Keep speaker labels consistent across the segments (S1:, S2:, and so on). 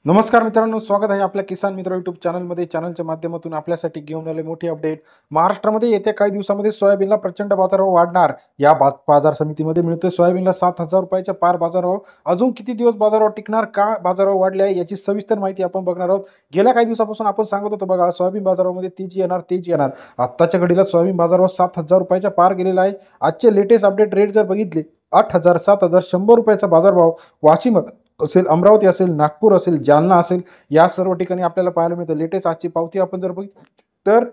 S1: नमस्कार मित्रांनो, स्वागत आहे आपल्या किसान मित्र यूट्यूब चॅनलमध्ये. चॅनलच्या माध्यमातून आपल्यासाठी घेऊन आले मोठी अपडेट. महाराष्ट्रामध्ये येत्या काही दिवसामध्ये सोयाबीनला प्रचंड बाजारभाव वाढणार. या बाजार समितीमध्ये मिळतोय सोयाबीनला 7,000 रुपयाच्या पार बाजारभाव. अजून किती दिवस बाजारभाव टिकणार, का बाजारभाव वाढले आहे याची सविस्तर माहिती आपण बघणार आहोत. गेल्या काही दिवसापासून आपण सांगत होतो बघा, सोयाबीन बाजारामध्ये तेजी येणार. आत्ताच्या घडीला सोयाबीन बाजारभाव 7,000 रुपयाच्या पार गेलेला आहे. आजचे लेटेस्ट अपडेट रेट जर बघितले, 8,000, 7,000, 100 रुपयाचा बाजारभाव वाशिम असेल, अमरावती असेल, नागपूर असेल, जालना असेल, या सर्व ठिकाणी आपल्याला पाहायला मिळतं. लेटेस्ट आजची पावती आपण जर बघितली तर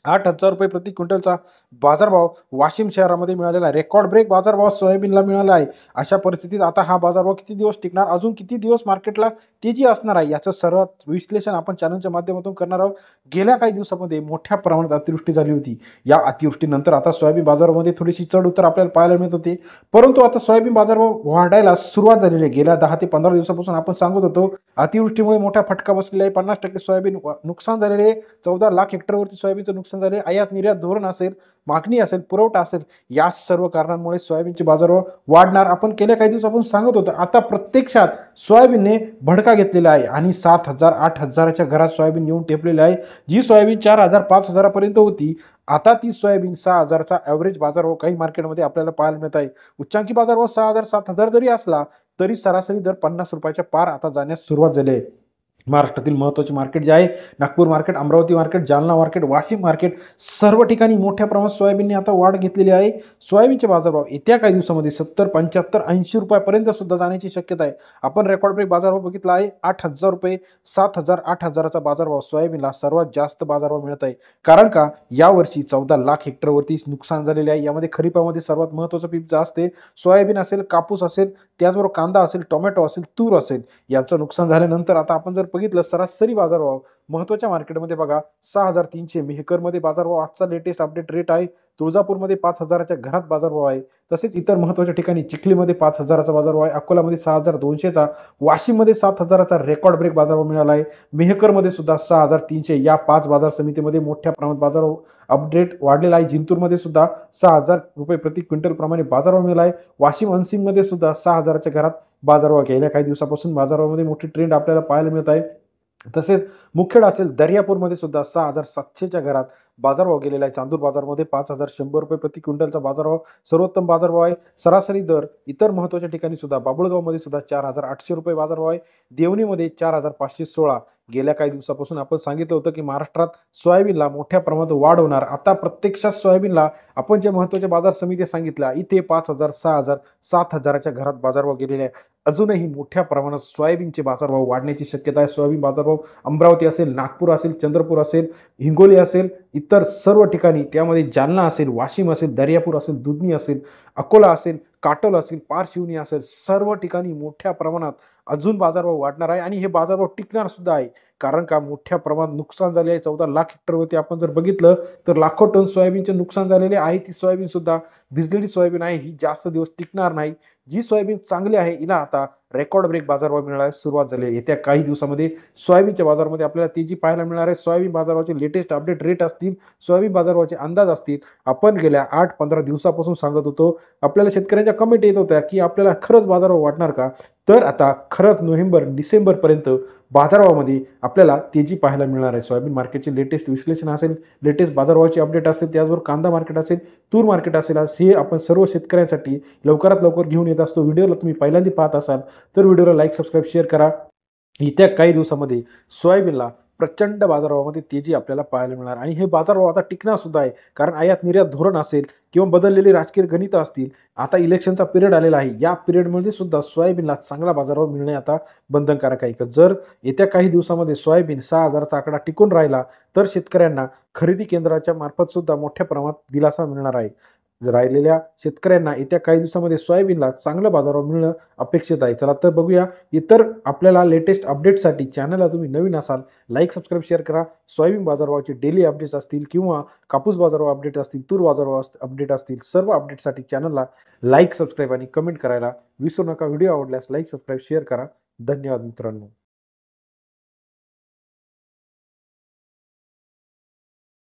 S1: 8,000 रुपये प्रति क्विंटलचा बाजारभाव वाशिम शहरामध्ये मिळालेला आहे. रेकॉर्ड ब्रेक बाजारभाव सोयाबीनला मिळाला आहे. अशा परिस्थितीत आता हा बाजारभाव किती दिवस टिकणार, अजून किती दिवस मार्केटला तेजी असणार आहे, याचं सर्व विश्लेषण आपण चॅनलच्या माध्यमातून करणार आहोत. गेल्या काही दिवसामध्ये मोठ्या प्रमाणात अतिवृष्टी झाली होती. या अतिवृष्टीनंतर आता सोयाबीन बाजारामध्ये थोडीशी चढ उतार आपल्याला पाहायला मिळत होते. परंतु आता सोयाबीन बाजारभाव वाढायला सुरुवात झालेली आहे. गेल्या 10 ते 15 दिवसापासून आपण सांगत होतो अतिवृष्टीमुळे मोठा फटका बसलेला आहे. 50% सोयाबीन नुकसान झालेले आहे. 14 लाख हेक्टरवरती सोयाबीनचं नुकसान झाले. आयात निर्यात धोरण असेल, मागणी असेल, पुरवठा असेल, या सर्व कारणांमुळे सोयाबीनचे बाजारभाव वाढणार आपण गेल्या काही दिवसापासून सांगत होतो. आता प्रत्यक्षात सोयाबीनने भडका घेतलेला आहे आणि 7,000, 8,000च्या घरात सोयाबीन येऊन टेपलेले आहे. जी सोयाबीन 4,000, 5,000 पर्यंत होती, आता ती सोयाबीन 6,000चा ॲव्हरेज बाजारभाव काही मार्केटमध्ये आपल्याला पाहायला मिळत आहे. उच्चांकी बाजारभाव 6,000, 7,000 जरी असला तरी सरासरी दर 50 रुपयाच्या पार आता जाण्यास सुरुवात झाली आहे. महाराष्ट्रातील महत्त्वाचे मार्केट जे आहे, Nagpur market, Amravati market, Jalna market, Washim market, सर्व ठिकाणी मोठ्या प्रमाणात सोयाबीनने आता वाढ घेतलेली आहे. सोयाबीनचे बाजारभाव येत्या काही दिवसामध्ये 70, 75, 80 रुपयापर्यंत सुद्धा जाण्याची शक्यता आहे. आपण रेकॉर्ड ब्रेक बाजारभाव बघितला आहे. 8,000 रुपये, 7,000, 8,000चा बाजारभाव सोयाबीनला सर्वात जास्त बाजारभाव मिळत आहे. कारण का, यावर्षी 14 लाख हेक्टरवरती नुकसान झालेले आहे. यामध्ये खरीपामध्ये सर्वात महत्त्वाचं पीक जे असते सोयाबीन असेल, कापूस असेल, त्याचबरोबर कांदा असेल, टोमॅटो असेल, तूर असेल, याचं नुकसान झाल्यानंतर आता आपण जर बघितलं सरासरी बाजारभाव महत्त्वाच्या मार्केटमध्ये बघा 6,300 मेहकरमध्ये बाजारभाव. आजचा लेटेस्ट अपडेट रेट आहे. तुळजापूरमध्ये 5,000च्या घरात बाजारभाव आहे. तसेच इतर महत्त्वाच्या ठिकाणी चिखलीमध्ये 5,000चा बाजारभाव आहे. अकोलामध्ये 6,200चा, वाशिममध्ये 7,000चा रेकॉर्ड ब्रेक बाजारभाव मिळाला आहे. मेहकरमध्ये सुद्धा 6,300. या 5 बाजार समितीमध्ये मोठ्या प्रमाणात बाजारभाव अपडेट वाढलेला आहे. जिंतूरमध्ये सुद्धा 6,000 रुपये प्रति क्विंटल प्रमाणे बाजारभाव मिळाला आहे. वाशिम अनसिंगमध्ये सुद्धा 6,000च्या घरात बाजारभाव. गेल्या काही दिवसापासून बाजारामध्ये मोठी ट्रेंड आपल्याला पाहायला मिळत आहे. तसेच मुखेड असेल, दर्यापूरमध्ये सुद्धा 6,700च्या घरात बाजारभाव गेलेला आहे. चांदूर बाजारमध्ये 5,100 रुपये प्रति क्विंटलचा बाजारभाव सर्वोत्तम बाजारभाव आहे. सरासरी दर इतर महत्त्वाच्या ठिकाणी सुद्धा बाबुळगावमध्ये सुद्धा 4,800 रुपये बाजारभाव आहे. देवणीमध्ये 4,516. गेल्या काही दिवसापासून आपण सांगितलं होतं की महाराष्ट्रात सोयाबीनला मोठ्या प्रमाणात वाढ होणार. आता प्रत्यक्षात सोयाबीनला आपण जे महत्त्वाच्या बाजार समित्या सांगितल्या, इथे 5,000, 6,000, 7,000च्या घरात बाजारभाव गेलेले आहे. अजूनही मोठ्या प्रमाणात सोयाबीनचे बाजारभाव वाढण्याची शक्यता आहे. सोयाबीन बाजारभाव अमरावती असेल, नागपूर असेल, चंद्रपूर असेल, हिंगोली असेल, इतर सर्व ठिकाणी, त्यामध्ये जालना असेल, वाशिम असेल, दर्यापूर असेल, दुधनी असेल, अकोला असेल, काटोल असेल, पारशिवनी असेल, सर्व ठिकाणी मोठ्या प्रमाणात अजून बाजारभाव वाढणार आहे आणि हे बाजारभाव टिकणार सुद्धा आहे. कारण का, मोठ्या प्रमाणात नुकसान झाले आहे. 14 लाख हेक्टरवरती आपण जर बघितलं तर लाखो टन सोयाबीनचे नुकसान झालेले आहे. ती सोयाबीन सुद्धा भिजलेली सोयाबीन आहे, ही जास्त दिवस टिकणार नाही. जी सोयाबीन चांगली आहे, हिला आता रेकॉर्ड ब्रेक बाजारभाव मिळायला सुरुवात झाली आहे. येत्या काही दिवसामध्ये सोयाबीनच्या बाजारामध्ये आपल्याला तेजी पाहायला मिळणार आहे. सोयाबीन बाजाराचे लेटेस्ट अपडेट रेट असतील, सोयाबीन बाजाराचे अंदाज असतील, आपण गेल्या 8-15 दिवसापासून सांगत होतो. आपल्याला शेतकऱ्यांच्या कमेंट येत होत्या की आपल्याला खरंच बाजारभाव वाढणार का, तर आता खरंच नोव्हेंबर, डिसेंबरपर्यंत बाजारभावामध्ये आपल्याला तेजी पाहायला मिळणार आहे. सोयाबीन मार्केटचे लेटेस्ट विश्लेषण असेल, लेटेस्ट बाजारभावाचे अपडेट असेल, त्याचबरोबर कांदा मार्केट असेल, तूर मार्केट असेल, हे आपण सर्व शेतकऱ्यांसाठी लवकरात लवकर घेऊन येत असतो. व्हिडिओला तुम्ही पहिल्यांदा पाहत असाल तर व्हिडिओला लाईक, सबस्क्राईब, शेअर करा. येत्या काही दिवसामध्ये सोयाबीनला प्रचंड बाजारभावामध्ये तेजी आपल्याला पाहायला मिळणार आणि हे बाजारभाव आता टिकणार सुद्धा आहे. कारण आयात निर्यात धोरण असेल किंवा बदललेली राजकीय गणितं असतील, आता इलेक्शनचा पिरियड आलेला आहे. या पिरियडमध्ये सुद्धा सोयाबीनला चांगला बाजारभाव मिळणे आता बंधनकारक आहे. जर येत्या काही दिवसामध्ये सोयाबीन 6,000चा आकडा टिकून राहिला तर शेतकऱ्यांना खरेदी केंद्राच्या मार्फत सुद्धा मोठ्या प्रमाणात दिलासा मिळणार आहे. राहिलेल्या शेतकऱ्यांना येत्या काही दिवसामध्ये सोयाबीनला चांगलं बाजारभाव मिळणं अपेक्षित आहे. चला तर बघूया. इतर आपल्याला लेटेस्ट अपडेटसाठी चॅनलला तुम्ही नवीन असाल, लाईक, सबस्क्राईब, शेअर करा. सोयाबीन बाजारभावाचे डेली अपडेट्स असतील किंवा कापूस बाजारभाव अपडेट असतील, तूर बाजारभाव अपडेट असतील, सर्व अपडेटसाठी चॅनलला लाईक, सबस्क्राईब आणि कमेंट करायला विसरू नका. व्हिडिओ आवडल्यास लाईक, सबस्क्राईब, शेअर करा. धन्यवाद मित्रांनो.